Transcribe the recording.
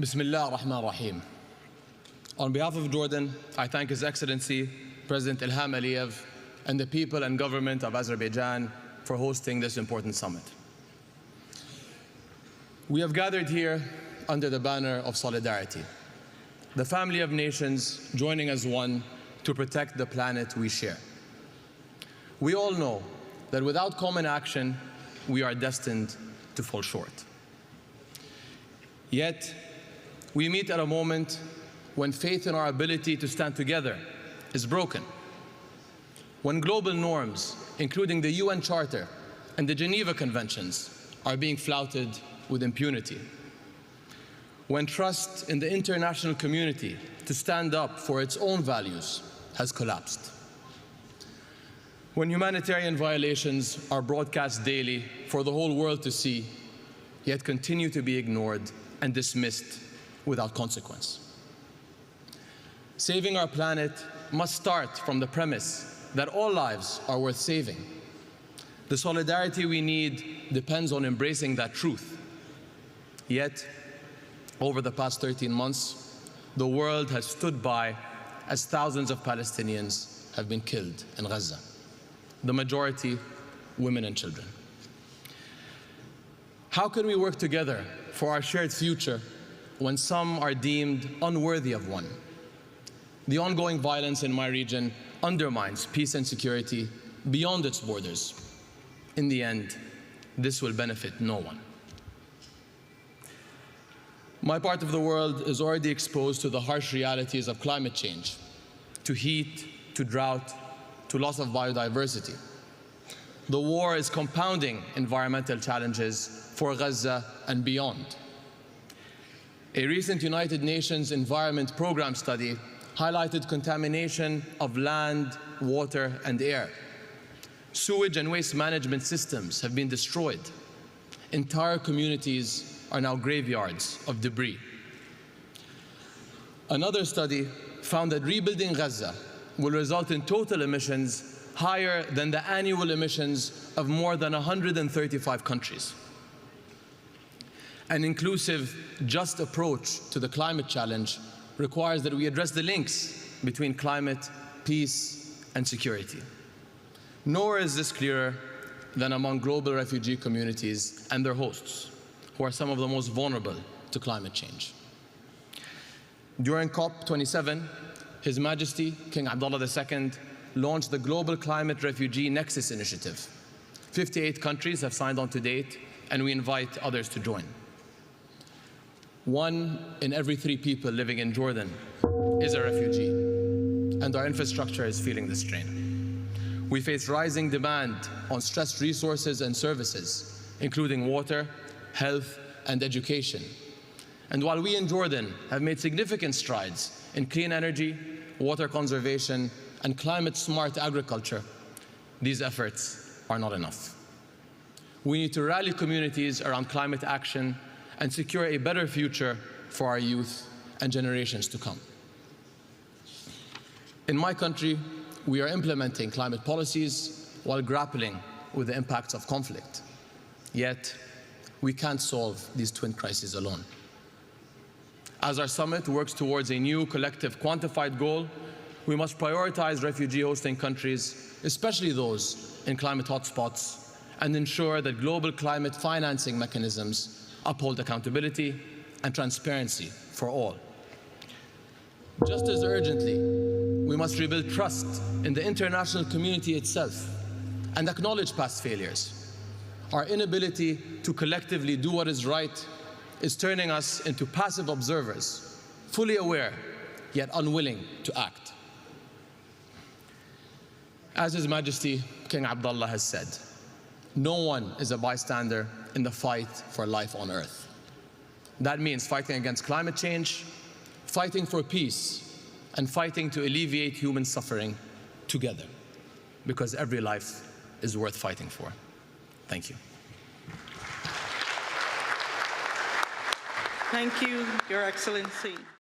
Bismillah ar-Rahman ar-Rahim. On behalf of Jordan, I thank His Excellency, President Ilham Aliyev, and the people and government of Azerbaijan for hosting this important summit. We have gathered here under the banner of solidarity, the family of nations joining as one to protect the planet we share. We all know that without common action, we are destined to fall short. Yet, we meet at a moment when faith in our ability to stand together is broken. When global norms, including the UN Charter and the Geneva Conventions, are being flouted with impunity. When trust in the international community to stand up for its own values has collapsed. When humanitarian violations are broadcast daily for the whole world to see, yet continue to be ignored and dismissed without consequence. Saving our planet must start from the premise that all lives are worth saving. The solidarity we need depends on embracing that truth. Yet, over the past 13 months, the world has stood by as thousands of Palestinians have been killed in Gaza, the majority women and children. How can we work together for our shared future when some are deemed unworthy of one? The ongoing violence in my region undermines peace and security beyond its borders. In the end, this will benefit no one. My part of the world is already exposed to the harsh realities of climate change, to heat, to drought, to loss of biodiversity. The war is compounding environmental challenges for Gaza and beyond. A recent United Nations Environment Programme study highlighted contamination of land, water, and air. Sewage and waste management systems have been destroyed. Entire communities are now graveyards of debris. Another study found that rebuilding Gaza will result in total emissions higher than the annual emissions of more than 135 countries. An inclusive, just approach to the climate challenge requires that we address the links between climate, peace, and security. Nowhere is this clearer than among global refugee communities and their hosts, who are some of the most vulnerable to climate change. During COP27, His Majesty King Abdullah II launched the Global Climate Refugee Nexus Initiative. 58 countries have signed on to date, and we invite others to join. 1 in every 3 people living in Jordan is a refugee, and our infrastructure is feeling the strain. We face rising demand on stressed resources and services, including water, health, and education. And while we in Jordan have made significant strides in clean energy, water conservation, and climate-smart agriculture, these efforts are not enough. We need to rally communities around climate action and secure a better future for our youth and generations to come. In my country, we are implementing climate policies while grappling with the impacts of conflict. Yet, we can't solve these twin crises alone. As our summit works towards a new collective quantified goal, we must prioritize refugee hosting countries, especially those in climate hotspots, and ensure that global climate financing mechanisms uphold accountability and transparency for all. Just as urgently, we must rebuild trust in the international community itself and acknowledge past failures. Our inability to collectively do what is right is turning us into passive observers, fully aware, yet unwilling to act. As His Majesty King Abdullah has said, no one is a bystander in the fight for life on Earth. That means fighting against climate change, fighting for peace, and fighting to alleviate human suffering together, because every life is worth fighting for. Thank you. Thank you, Your Excellency.